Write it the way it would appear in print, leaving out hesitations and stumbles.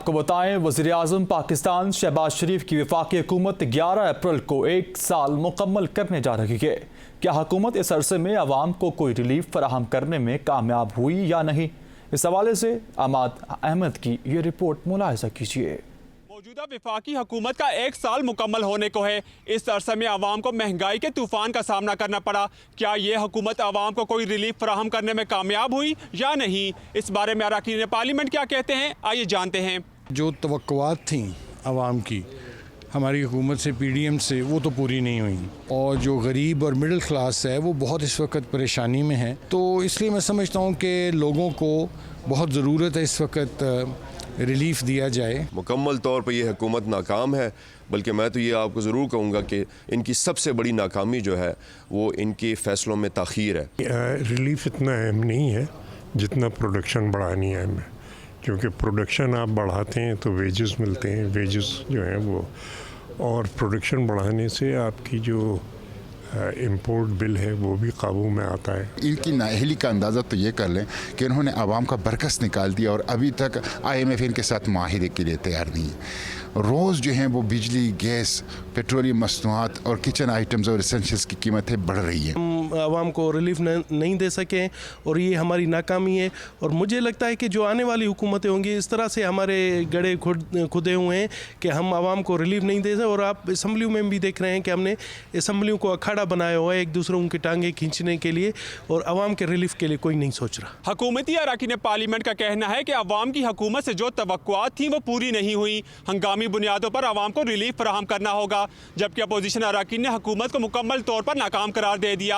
आपको बताएं, वज़ीर आज़म पाकिस्तान शहबाज शरीफ की वफाकी हुकूमत 11 अप्रैल को 1 साल मुकम्मल करने जा रही है। क्या हुकूमत इस अरसे में आवाम को कोई रिलीफ फराहम करने में कामयाब हुई या नहीं? इस हवाले से अमाद अहमद की ये रिपोर्ट मुलाहिजा कीजिए। मौजूदा वफाकी हुकूमत का 1 साल मुकम्मल होने को है। इस अरसे में आवाम को महंगाई के तूफान का सामना करना पड़ा। क्या ये हुकूमत आवाम को कोई रिलीफ फराहम करने में कामयाब हुई या नहीं? इस बारे में अरकान पार्लियामेंट क्या कहते हैं, आइए जानते हैं। जो तवक्कुआत थी आवाम की हमारी हुकूमत से, PDM से, वो तो पूरी नहीं हुई, और जो गरीब और मिडिल क्लास है वो बहुत इस वक्त परेशानी में है। तो इसलिए मैं समझता हूँ कि लोगों को बहुत ज़रूरत है इस वक्त रिलीफ दिया जाए। मुकम्मल तौर पर यह हुकूमत नाकाम है, बल्कि मैं तो ये आपको ज़रूर कहूँगा कि इनकी सबसे बड़ी नाकामी जो है वो इनके फ़ैसलों में ताख़ीर है। रिलीफ इतना अहम नहीं है जितना प्रोडक्शन बढ़ानी है हमें, क्योंकि प्रोडक्शन आप बढ़ाते हैं तो वेजेस मिलते हैं, वेजेस जो हैं वो, और प्रोडक्शन बढ़ाने से आपकी जो इम्पोर्ट बिल है वो भी काबू में आता है। इनकी नाअहली का अंदाज़ा तो ये कर लें कि उन्होंने आवाम का बरकस निकाल दिया और अभी तक IMF इनके साथ माहिदे के लिए तैयार नहीं है। रोज़ जो हैं वो बिजली, गैस, पेट्रोलियम मसनूआत और किचन आइटम्स और एसेंशियल्स की कीमतें बढ़ रही हैं। हम आवाम को रिलीफ नहीं दे सके और ये हमारी नाकामी है। और मुझे लगता है कि जो आने वाली हुकूमतें होंगी इस तरह से हमारे गड़े खुदे हुए हैं कि हम आवाम को रिलीफ नहीं दे सकते। और आप असम्बलियों में भी देख रहे हैं कि हमने असम्बलियों को अखाड़ा बनाया हुआ है एक दूसरों की टांगें खींचने के लिए, और आवाम के रिलीफ के लिए कोई नहीं सोच रहा। हुकूमती अरकान पार्लियामेंट का कहना है कि आवाम की हुकूमत से जो तवक्कुआत थी वो पूरी नहीं हुई। हंगामी बुनियादों पर आवाम को रिलीफ फराहम करना होगा, जबकि अपोजिशन अरकान ने हुकूमत को मुकम्मल तौर पर नाकाम करार दे दिया।